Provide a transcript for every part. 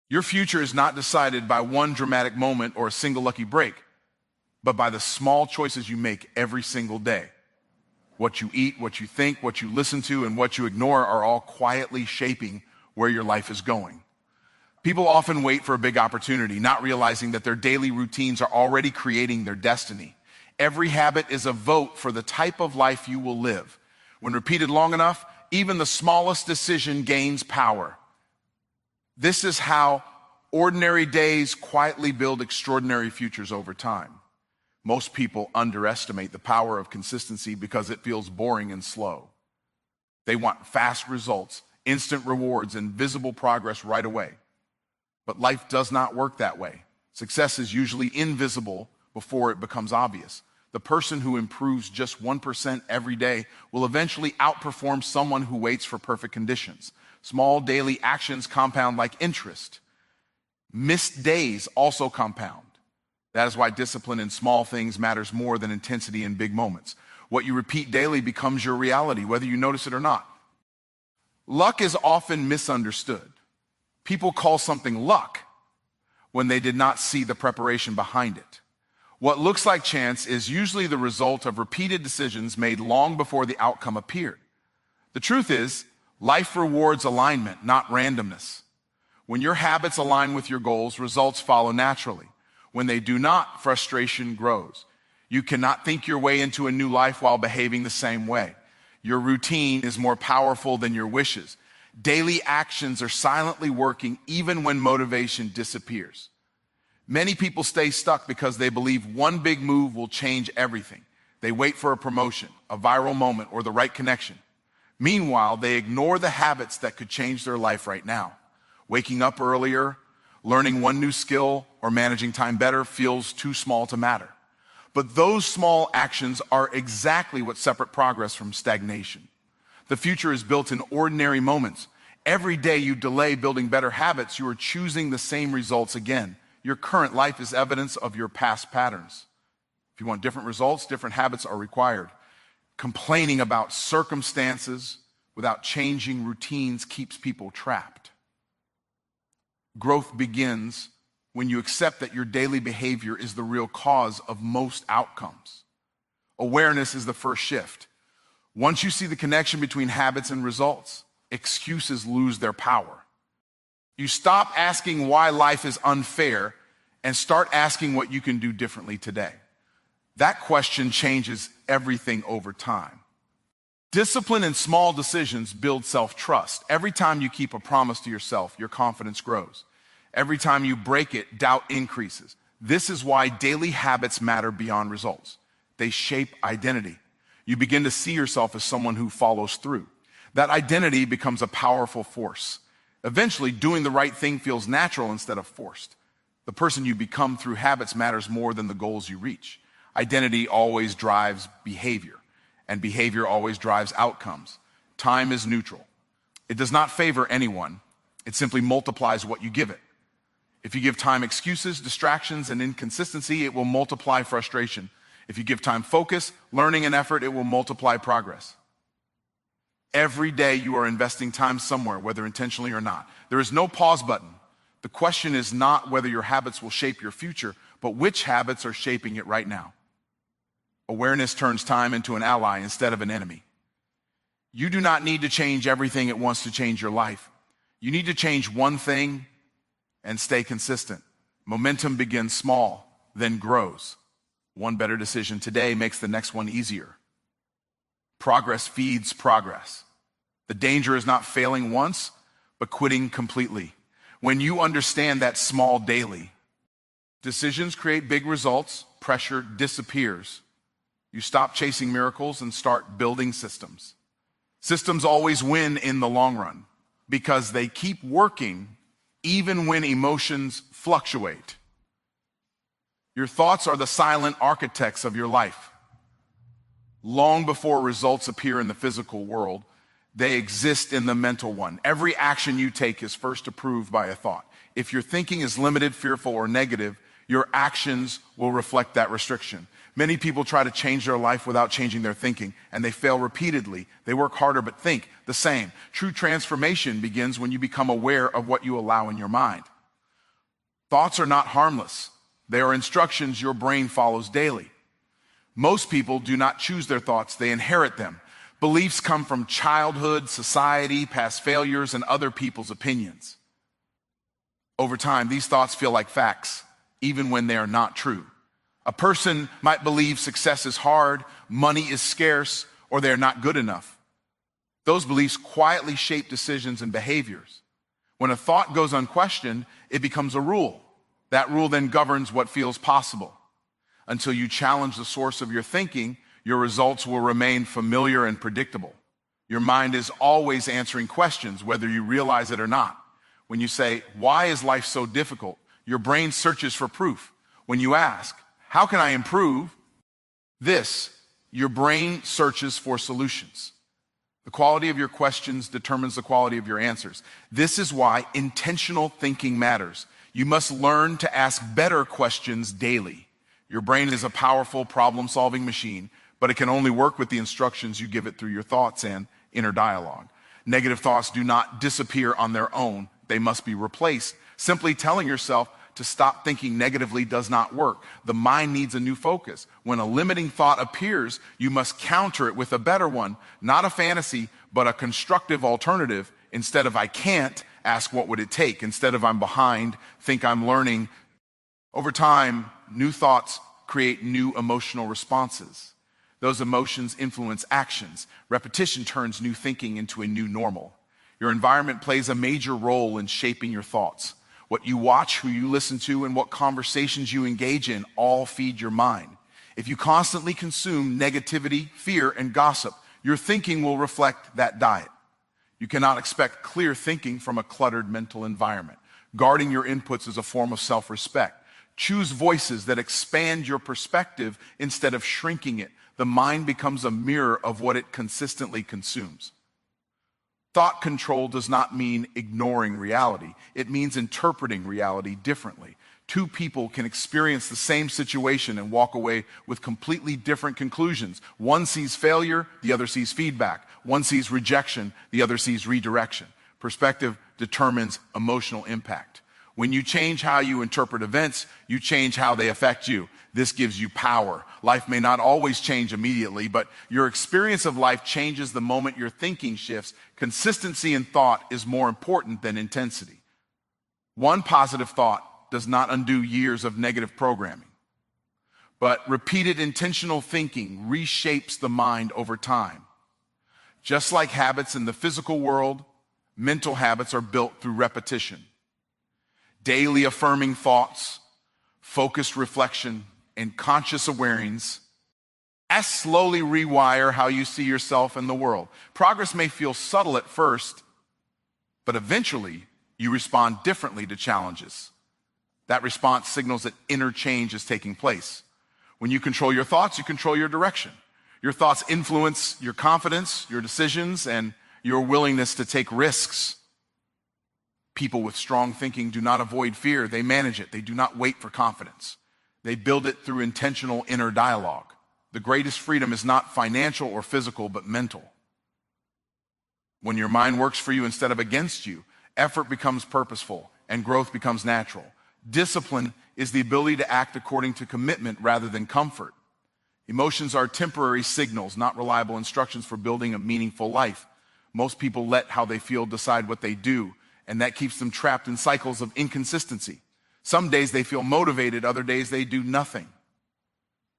Your future is not decided by one dramatic moment or a single lucky break, but by the small choices you make every single day. What you eat, what you think, what you listen to, and what you ignore are all quietly shaping where your life is going. People often wait for a big opportunity, not realizing that their daily routines are already creating their destiny. Every habit is a vote for the type of life you will live. When repeated long enough, even the smallest decision gains power. This is how ordinary days quietly build extraordinary futures over time. Most people underestimate the power of consistency because it feels boring and slow. They want fast results, instant rewards, and visible progress right away. But life does not work that way. Success is usually invisible before it becomes obvious. The person who improves just 1% every day will eventually outperform someone who waits for perfect conditions. Small daily actions compound like interest. Missed days also compound. That is why discipline in small things matters more than intensity in big moments. What you repeat daily becomes your reality, whether you notice it or not. Luck is often misunderstood. People call something luck when they did not see the preparation behind it. What looks like chance is usually the result of repeated decisions made long before the outcome appeared. The truth is, life rewards alignment, not randomness. When your habits align with your goals, results follow naturally. When they do not, frustration grows. You cannot think your way into a new life while behaving the same way. Your routine is more powerful than your wishes. Daily actions are silently working even when motivation disappears. Many people stay stuck because they believe one big move will change everything. They wait for a promotion, a viral moment, or the right connection. Meanwhile, they ignore the habits that could change their life right now. Waking up earlier, learning one new skill, or managing time better feels too small to matter. But those small actions are exactly what separate progress from stagnation. The future is built in ordinary moments. Every day you delay building better habits, you are choosing the same results again. Your current life is evidence of your past patterns. If you want different results, different habits are required. Complaining about circumstances without changing routines keeps people trapped. Growth begins when you accept that your daily behavior is the real cause of most outcomes. Awareness is the first shift. Once you see the connection between habits and results, excuses lose their power. You stop asking why life is unfair and start asking what you can do differently today. That question changes everything over time. Discipline and small decisions build self-trust. Every time you keep a promise to yourself, your confidence grows. Every time you break it, doubt increases. This is why daily habits matter beyond results. They shape identity. You begin to see yourself as someone who follows through. That identity becomes a powerful force. Eventually, doing the right thing feels natural instead of forced. The person you become through habits matters more than the goals you reach. Identity always drives behavior, and behavior always drives outcomes. Time is neutral. It does not favor anyone. It simply multiplies what you give it. If you give time excuses, distractions, and inconsistency, it will multiply frustration. If you give time focus, learning, and effort, it will multiply progress. Every day you are investing time somewhere, whether intentionally or not. There is no pause button. The question is not whether your habits will shape your future, but which habits are shaping it right now. Awareness turns time into an ally instead of an enemy. You do not need to change everything at once to change your life. You need to change one thing and stay consistent. Momentum begins small, then grows. One better decision today makes the next one easier. Progress feeds progress. The danger is not failing once, but quitting completely. When you understand that small daily, decisions create big results, pressure disappears. You stop chasing miracles and start building systems. Systems always win in the long run because they keep working even when emotions fluctuate. Your thoughts are the silent architects of your life. Long before results appear in the physical world, they exist in the mental one. Every action you take is first approved by a thought. If your thinking is limited, fearful, or negative, your actions will reflect that restriction. Many people try to change their life without changing their thinking, and they fail repeatedly. They work harder but think the same. True transformation begins when you become aware of what you allow in your mind. Thoughts are not harmless. They are instructions your brain follows daily. Most people do not choose their thoughts, they inherit them. Beliefs come from childhood, society, past failures, and other people's opinions. Over time, these thoughts feel like facts, even when they are not true. A person might believe success is hard, money is scarce, or they are not good enough. Those beliefs quietly shape decisions and behaviors. When a thought goes unquestioned, it becomes a rule. That rule then governs what feels possible. Until you challenge the source of your thinking, your results will remain familiar and predictable. Your mind is always answering questions, whether you realize it or not. When you say, "Why is life so difficult?" your brain searches for proof. When you ask, "How can I improve this?" your brain searches for solutions. The quality of your questions determines the quality of your answers. This is why intentional thinking matters. You must learn to ask better questions daily. Your brain is a powerful problem-solving machine, but it can only work with the instructions you give it through your thoughts and inner dialogue. Negative thoughts do not disappear on their own. They must be replaced. Simply telling yourself to stop thinking negatively does not work. The mind needs a new focus. When a limiting thought appears, you must counter it with a better one, not a fantasy, but a constructive alternative. Instead of "I can't," ask "What would it take?" Instead of "I'm behind," think "I'm learning." Over time, new thoughts create new emotional responses. Those emotions influence actions. Repetition turns new thinking into a new normal. Your environment plays a major role in shaping your thoughts. What you watch, who you listen to, and what conversations you engage in all feed your mind. If you constantly consume negativity, fear, and gossip, your thinking will reflect that diet. You cannot expect clear thinking from a cluttered mental environment. Guarding your inputs is a form of self-respect. Choose voices that expand your perspective instead of shrinking it. The mind becomes a mirror of what it consistently consumes. Thought control does not mean ignoring reality. It means interpreting reality differently. Two people can experience the same situation and walk away with completely different conclusions. One sees failure, the other sees feedback. One sees rejection, the other sees redirection. Perspective determines emotional impact. When you change how you interpret events, you change how they affect you. This gives you power. Life may not always change immediately, but your experience of life changes the moment your thinking shifts. Consistency in thought is more important than intensity. One positive thought does not undo years of negative programming, but repeated intentional thinking reshapes the mind over time. Just like habits in the physical world, mental habits are built through repetition. Daily affirming thoughts, focused reflection, and conscious awareness slowly rewire how you see yourself and the world. Progress may feel subtle at first, but eventually you respond differently to challenges. That response signals that inner change is taking place. When you control your thoughts, you control your direction. Your thoughts influence your confidence, your decisions, and your willingness to take risks. People with strong thinking do not avoid fear, they manage it. They do not wait for confidence. They build it through intentional inner dialogue. The greatest freedom is not financial or physical, but mental. When your mind works for you instead of against you, effort becomes purposeful and growth becomes natural. Discipline is the ability to act according to commitment rather than comfort. Emotions are temporary signals, not reliable instructions for building a meaningful life. Most people let how they feel decide what they do, and that keeps them trapped in cycles of inconsistency. Some days they feel motivated, other days they do nothing.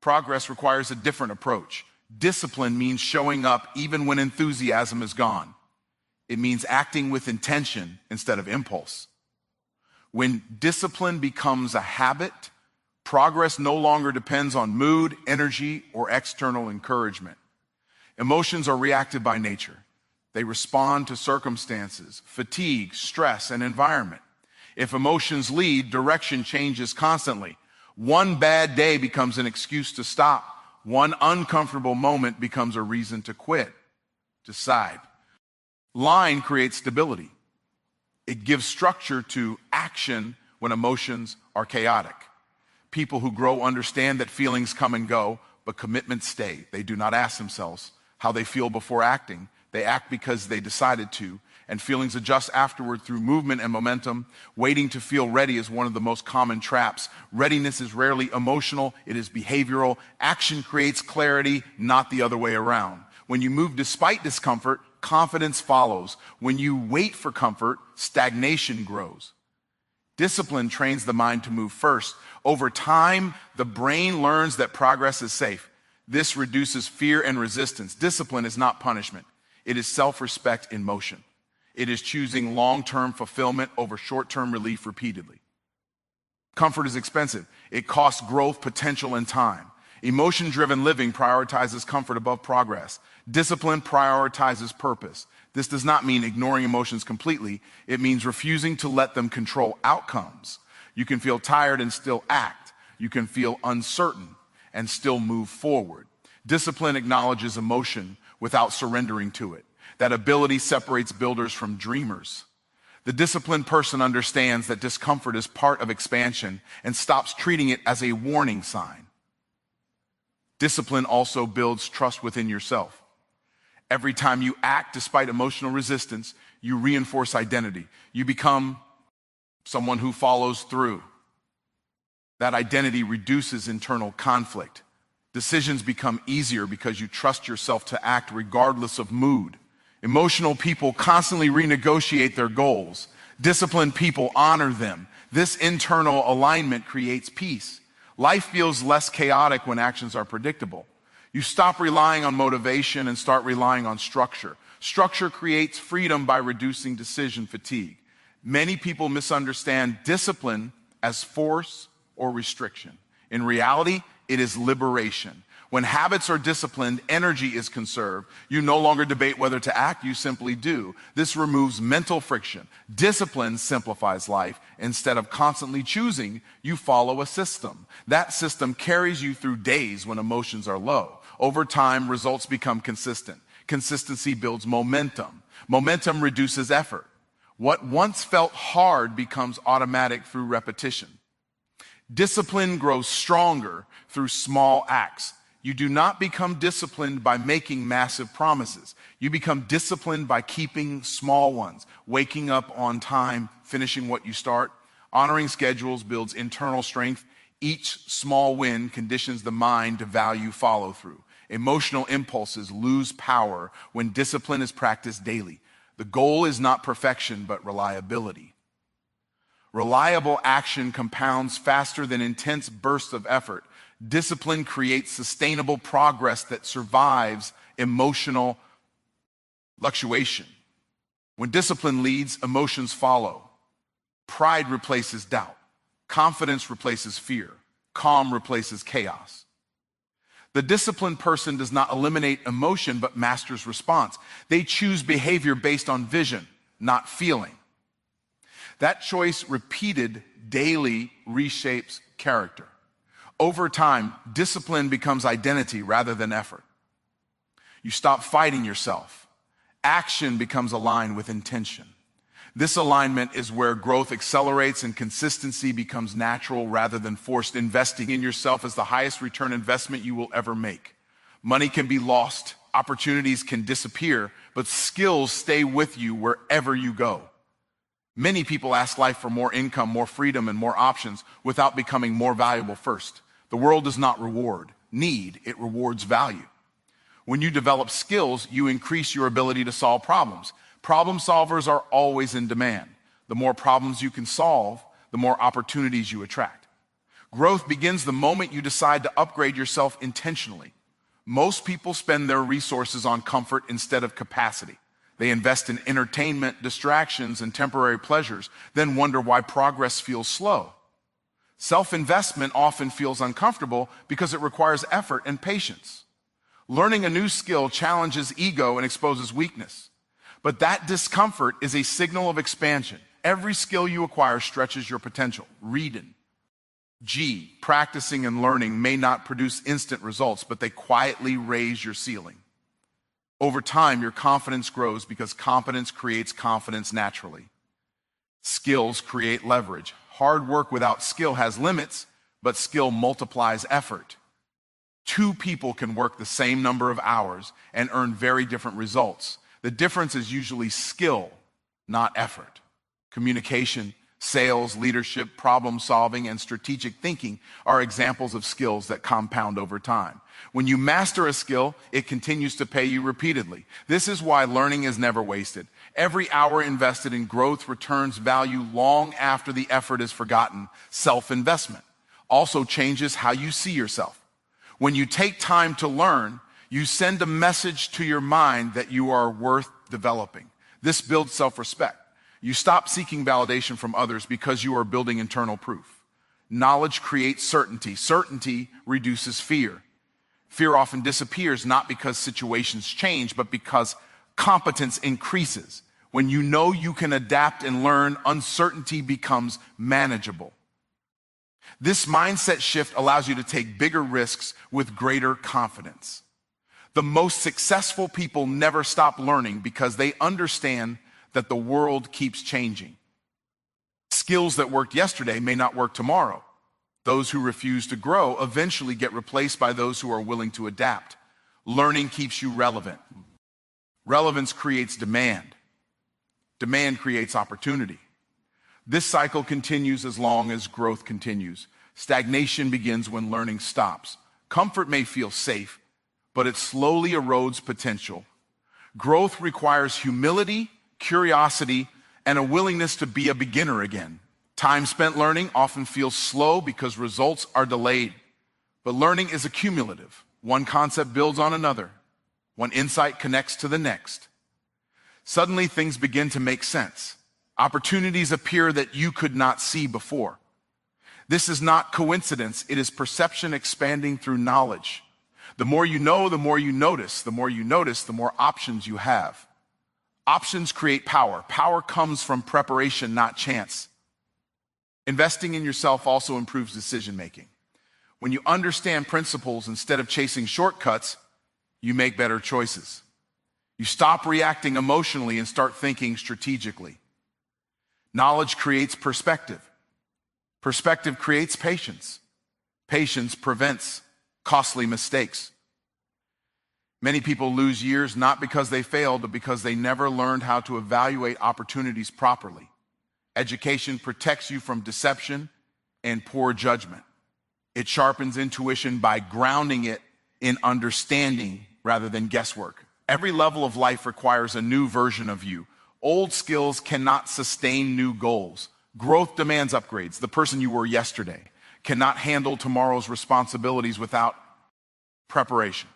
Progress requires a different approach. Discipline means showing up even when enthusiasm is gone. It means acting with intention instead of impulse. When discipline becomes a habit, progress no longer depends on mood, energy, or external encouragement. Emotions are reactive by nature. They respond to circumstances, fatigue, stress, and environment. If emotions lead, direction changes constantly. One bad day becomes an excuse to stop. One uncomfortable moment becomes a reason to quit. Decide. Line creates stability. It gives structure to action when emotions are chaotic. People who grow understand that feelings come and go, but commitments stay. They do not ask themselves how they feel before acting. They act because they decided to, and feelings adjust afterward through movement and momentum. Waiting to feel ready is one of the most common traps. Readiness is rarely emotional, it is behavioral. Action creates clarity, not the other way around. When you move despite discomfort, confidence follows. When you wait for comfort, stagnation grows. Discipline trains the mind to move first. Over time, the brain learns that progress is safe. This reduces fear and resistance. Discipline is not punishment. It is self-respect in motion. It is choosing long-term fulfillment over short-term relief repeatedly. Comfort is expensive. It costs growth, potential, and time. Emotion-driven living prioritizes comfort above progress. Discipline prioritizes purpose. This does not mean ignoring emotions completely. It means refusing to let them control outcomes. You can feel tired and still act. You can feel uncertain and still move forward. Discipline acknowledges emotion without surrendering to it. That ability separates builders from dreamers. The disciplined person understands that discomfort is part of expansion and stops treating it as a warning sign. Discipline also builds trust within yourself. Every time you act despite emotional resistance, you reinforce identity. You become someone who follows through. That identity reduces internal conflict. Decisions become easier because you trust yourself to act regardless of mood. Emotional people constantly renegotiate their goals. Disciplined people honor them. This internal alignment creates peace. Life feels less chaotic when actions are predictable. You stop relying on motivation and start relying on structure. Structure creates freedom by reducing decision fatigue. Many people misunderstand discipline as force or restriction. In reality, it is liberation. When habits are disciplined, energy is conserved. You no longer debate whether to act, you simply do. This removes mental friction. Discipline simplifies life. Instead of constantly choosing, you follow a system. That system carries you through days when emotions are low. Over time, results become consistent. Consistency builds momentum. Momentum reduces effort. What once felt hard becomes automatic through repetition. Discipline grows stronger through small acts. You do not become disciplined by making massive promises. You become disciplined by keeping small ones, waking up on time, finishing what you start. Honoring schedules builds internal strength. Each small win conditions the mind to value follow-through. Emotional impulses lose power when discipline is practiced daily. The goal is not perfection, but reliability. Reliable action compounds faster than intense bursts of effort. Discipline creates sustainable progress that survives emotional fluctuation. When discipline leads, emotions follow. Pride replaces doubt. Confidence replaces fear. Calm replaces chaos. The disciplined person does not eliminate emotion, but masters response. They choose behavior based on vision, not feeling. That choice, repeated daily, reshapes character. Over time, discipline becomes identity rather than effort. You stop fighting yourself. Action becomes aligned with intention. This alignment is where growth accelerates and consistency becomes natural rather than forced. Investing in yourself is the highest return investment you will ever make. Money can be lost, opportunities can disappear, but skills stay with you wherever you go. Many people ask life for more income, more freedom, and more options without becoming more valuable first. The world does not reward need, it rewards value. When you develop skills, you increase your ability to solve problems. Problem solvers are always in demand. The more problems you can solve, the more opportunities you attract. Growth begins the moment you decide to upgrade yourself intentionally. Most people spend their resources on comfort instead of capacity. They invest in entertainment, distractions, and temporary pleasures, then wonder why progress feels slow. Self-investment often feels uncomfortable because it requires effort and patience. Learning a new skill challenges ego and exposes weakness. But that discomfort is a signal of expansion. Every skill you acquire stretches your potential. Reading. G, practicing and learning may not produce instant results, but they quietly raise your ceiling. Over time, your confidence grows because competence creates confidence naturally. Skills create leverage. Hard work without skill has limits, but skill multiplies effort. Two people can work the same number of hours and earn very different results. The difference is usually skill, not effort. Communication, sales, leadership, problem solving, and strategic thinking are examples of skills that compound over time. When you master a skill, it continues to pay you repeatedly. This is why learning is never wasted. Every hour invested in growth returns value long after the effort is forgotten. Self-investment also changes how you see yourself. When you take time to learn, you send a message to your mind that you are worth developing. This builds self-respect. You stop seeking validation from others because you are building internal proof. Knowledge creates certainty. Certainty reduces fear. Fear often disappears not because situations change, but because competence increases. When you know you can adapt and learn, uncertainty becomes manageable. This mindset shift allows you to take bigger risks with greater confidence. The most successful people never stop learning because they understand that the world keeps changing. Skills that worked yesterday may not work tomorrow. Those who refuse to grow eventually get replaced by those who are willing to adapt. Learning keeps you relevant. Relevance creates demand. Demand creates opportunity. This cycle continues as long as growth continues. Stagnation begins when learning stops. Comfort may feel safe, but it slowly erodes potential. Growth requires humility, curiosity, and a willingness to be a beginner again. Time spent learning often feels slow because results are delayed. But learning is accumulative. One concept builds on another. One insight connects to the next. Suddenly, things begin to make sense. Opportunities appear that you could not see before. This is not coincidence. It is perception expanding through knowledge. The more you know, the more you notice. The more you notice, the more options you have. Options create power. Power comes from preparation, not chance. Investing in yourself also improves decision-making. When you understand principles instead of chasing shortcuts, you make better choices. You stop reacting emotionally and start thinking strategically. Knowledge creates perspective. Perspective creates patience. Patience prevents costly mistakes. Many people lose years not because they failed, but because they never learned how to evaluate opportunities properly. Education protects you from deception and poor judgment. It sharpens intuition by grounding it in understanding rather than guesswork. Every level of life requires a new version of you. Old skills cannot sustain new goals. Growth demands upgrades. The person you were yesterday cannot handle tomorrow's responsibilities without preparation.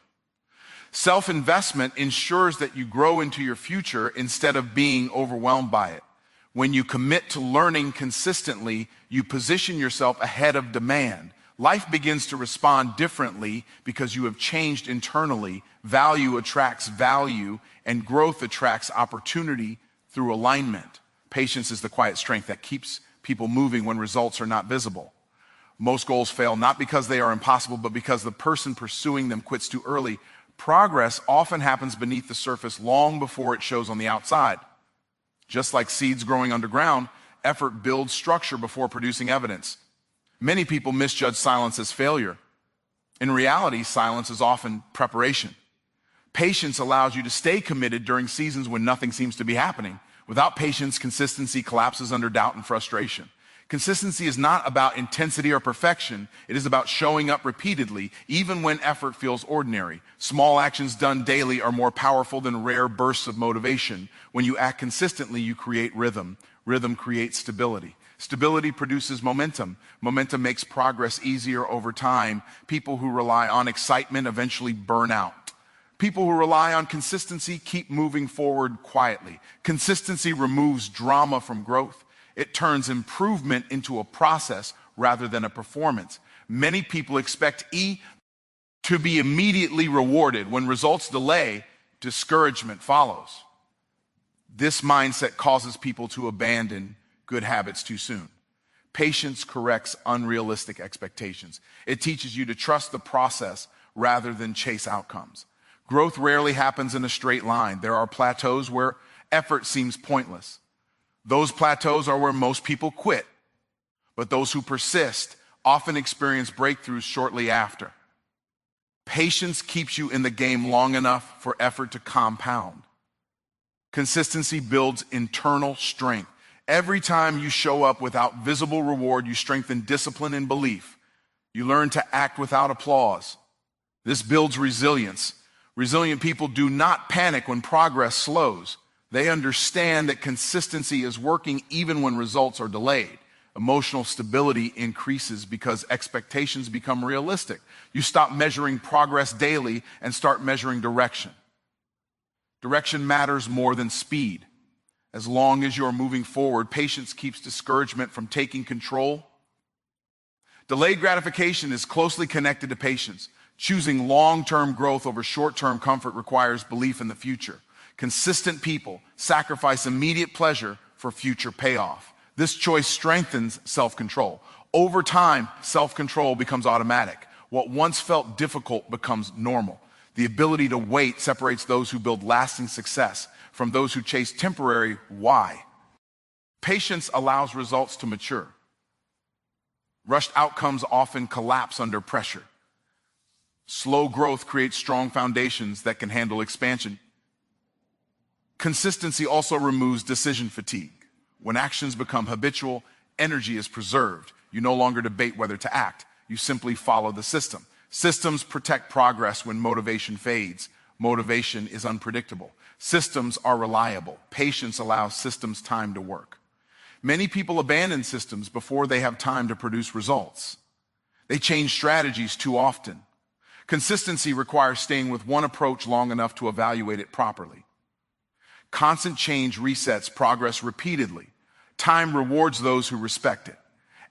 Self-investment ensures that you grow into your future instead of being overwhelmed by it. When you commit to learning consistently, you position yourself ahead of demand. Life begins to respond differently because you have changed internally. Value attracts value, and growth attracts opportunity through alignment. Patience is the quiet strength that keeps people moving when results are not visible. Most goals fail not because they are impossible, but because the person pursuing them quits too early. Progress often happens beneath the surface long before it shows on the outside. Just like seeds growing underground, effort builds structure before producing evidence. Many people misjudge silence as failure. In reality, silence is often preparation. Patience allows you to stay committed during seasons when nothing seems to be happening. Without patience, consistency collapses under doubt and frustration. Consistency is not about intensity or perfection. It is about showing up repeatedly, even when effort feels ordinary. Small actions done daily are more powerful than rare bursts of motivation. When you act consistently, you create rhythm. Rhythm creates stability. Stability produces momentum. Momentum makes progress easier over time. People who rely on excitement eventually burn out. People who rely on consistency keep moving forward quietly. Consistency removes drama from growth. It turns improvement into a process rather than a performance. Many people expect to be immediately rewarded. When results delay, discouragement follows. This mindset causes people to abandon good habits too soon. Patience corrects unrealistic expectations. It teaches you to trust the process rather than chase outcomes. Growth rarely happens in a straight line. There are plateaus where effort seems pointless. Those plateaus are where most people quit, but those who persist often experience breakthroughs shortly after. Patience keeps you in the game long enough for effort to compound. Consistency builds internal strength. Every time you show up without visible reward, you strengthen discipline and belief. You learn to act without applause. This builds resilience. Resilient people do not panic when progress slows. They understand that consistency is working even when results are delayed. Emotional stability increases because expectations become realistic. You stop measuring progress daily and start measuring direction. Direction matters more than speed. As long as you're moving forward, patience keeps discouragement from taking control. Delayed gratification is closely connected to patience. Choosing long-term growth over short-term comfort requires belief in the future. Consistent people sacrifice immediate pleasure for future payoff. This choice strengthens self-control. Over time, self-control becomes automatic. What once felt difficult becomes normal. The ability to wait separates those who build lasting success from those who chase temporary why. Patience allows results to mature. Rushed outcomes often collapse under pressure. Slow growth creates strong foundations that can handle expansion. Consistency also removes decision fatigue. When actions become habitual, energy is preserved. You no longer debate whether to act. You simply follow the system. Systems protect progress when motivation fades. Motivation is unpredictable. Systems are reliable. Patience allows systems time to work. Many people abandon systems before they have time to produce results. They change strategies too often. Consistency requires staying with one approach long enough to evaluate it properly. Constant change resets progress repeatedly. Time rewards those who respect it.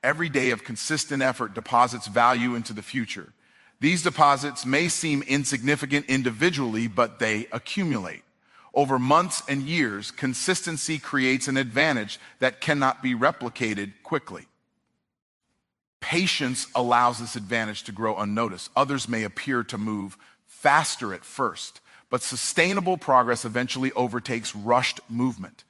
Every day of consistent effort deposits value into the future. These deposits may seem insignificant individually, but they accumulate. Over months and years, consistency creates an advantage that cannot be replicated quickly. Patience allows this advantage to grow unnoticed. Others may appear to move faster at first, but sustainable progress eventually overtakes rushed movement.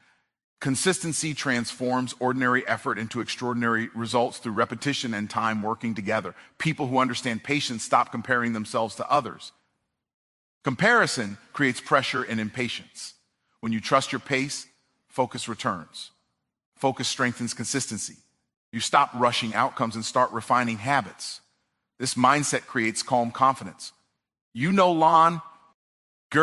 Consistency transforms ordinary effort into extraordinary results through repetition and time working together. People who understand patience stop comparing themselves to others. Comparison creates pressure and impatience. When you trust your pace, focus returns. Focus strengthens consistency. You stop rushing outcomes and start refining habits. This mindset creates calm confidence. You no longer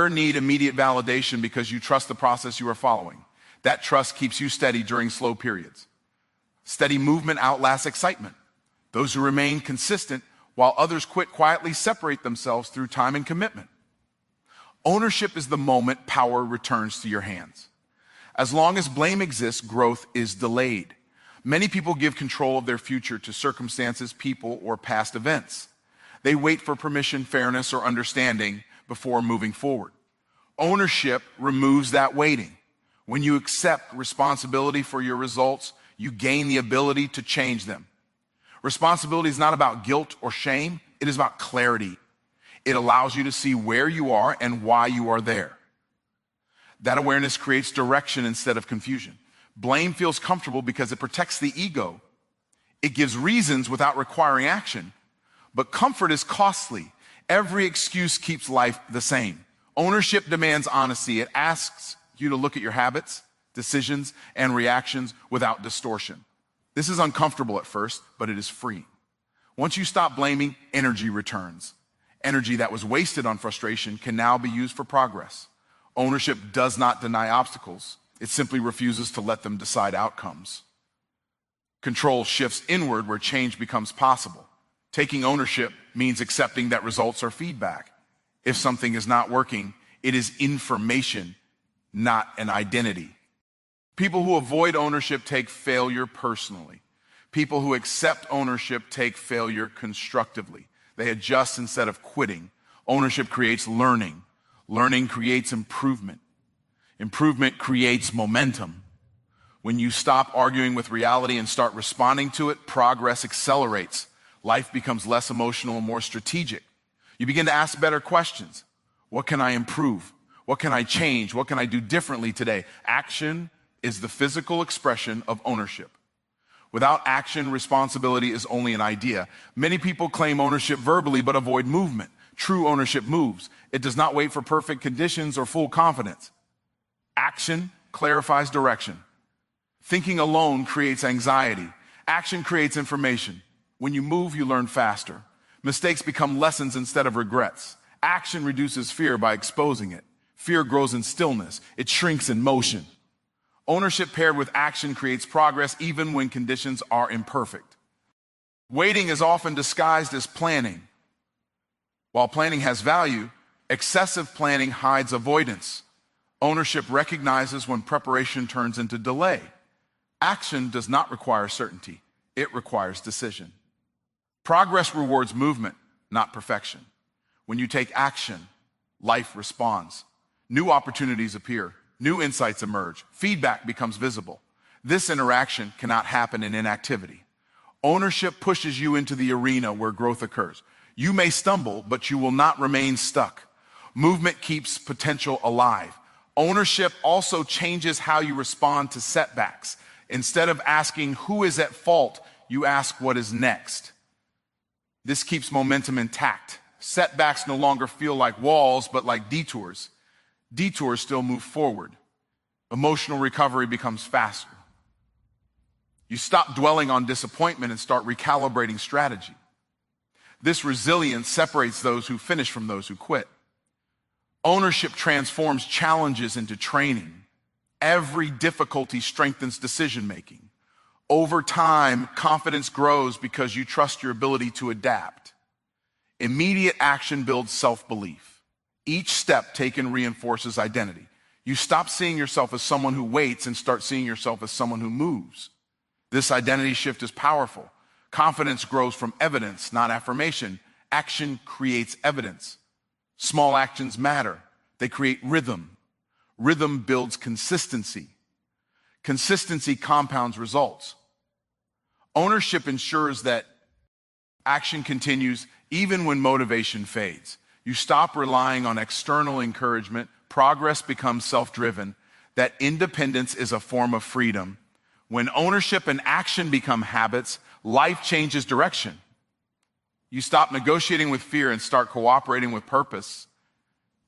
need immediate validation because you trust the process you are following. That trust keeps you steady during slow periods. Steady movement outlasts excitement. Those who remain consistent while others quit quietly separate themselves through time and commitment. Ownership is the moment power returns to your hands. As long as blame exists, growth is delayed. Many people give control of their future to circumstances, people, or past events. They wait for permission, fairness, or understanding before moving forward. Ownership removes that waiting. When you accept responsibility for your results, you gain the ability to change them. Responsibility is not about guilt or shame. It is about clarity. It allows you to see where you are and why you are there. That awareness creates direction instead of confusion. Blame feels comfortable because it protects the ego. It gives reasons without requiring action. But comfort is costly. Every excuse keeps life the same. Ownership demands honesty. It asks you to look at your habits, decisions, and reactions without distortion. This is uncomfortable at first, but it is free. Once you stop blaming, energy returns. Energy that was wasted on frustration can now be used for progress. Ownership does not deny obstacles. It simply refuses to let them decide outcomes. Control shifts inward where change becomes possible. Taking ownership means accepting that results are feedback. If something is not working, it is information, not an identity. People who avoid ownership take failure personally. People who accept ownership take failure constructively. They adjust instead of quitting. Ownership creates learning. Learning creates improvement. Improvement creates momentum. When you stop arguing with reality and start responding to it, progress accelerates. Life becomes less emotional and more strategic. You begin to ask better questions. What can I improve? What can I change? What can I do differently today? Action is the physical expression of ownership. Without action, responsibility is only an idea. Many people claim ownership verbally but avoid movement. True ownership moves. It does not wait for perfect conditions or full confidence. Action clarifies direction. Thinking alone creates anxiety. Action creates information. When you move, you learn faster. Mistakes become lessons instead of regrets. Action reduces fear by exposing it. Fear grows in stillness. It shrinks in motion. Ownership paired with action creates progress even when conditions are imperfect. Waiting is often disguised as planning. While planning has value, excessive planning hides avoidance. Ownership recognizes when preparation turns into delay. Action does not require certainty. It requires decision. Progress rewards movement, not perfection. When you take action, life responds. New opportunities appear. New insights emerge. Feedback becomes visible. This interaction cannot happen in inactivity. Ownership pushes you into the arena where growth occurs. You may stumble, but you will not remain stuck. Movement keeps potential alive. Ownership also changes how you respond to setbacks. Instead of asking who is at fault, you ask what is next. This keeps momentum intact. Setbacks no longer feel like walls, but like detours. Detours still move forward. Emotional recovery becomes faster. You stop dwelling on disappointment and start recalibrating strategy. This resilience separates those who finish from those who quit. Ownership transforms challenges into training. Every difficulty strengthens decision-making. Over time, confidence grows because you trust your ability to adapt. Immediate action builds self-belief. Each step taken reinforces identity. You stop seeing yourself as someone who waits and start seeing yourself as someone who moves. This identity shift is powerful. Confidence grows from evidence, not affirmation. Action creates evidence. Small actions matter. They create rhythm. Rhythm builds consistency. Consistency compounds results. Ownership ensures that action continues even when motivation fades. You stop relying on external encouragement. Progress becomes self-driven. That independence is a form of freedom. When ownership and action become habits, life changes direction. You stop negotiating with fear and start cooperating with purpose.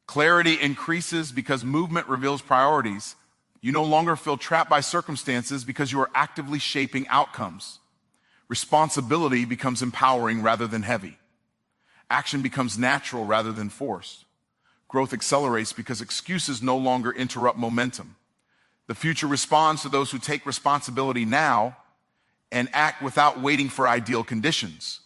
Clarity increases because movement reveals priorities. You no longer feel trapped by circumstances because you are actively shaping outcomes. Responsibility becomes empowering rather than heavy. Action becomes natural rather than forced. Growth accelerates because excuses no longer interrupt momentum. The future responds to those who take responsibility now and act without waiting for ideal conditions.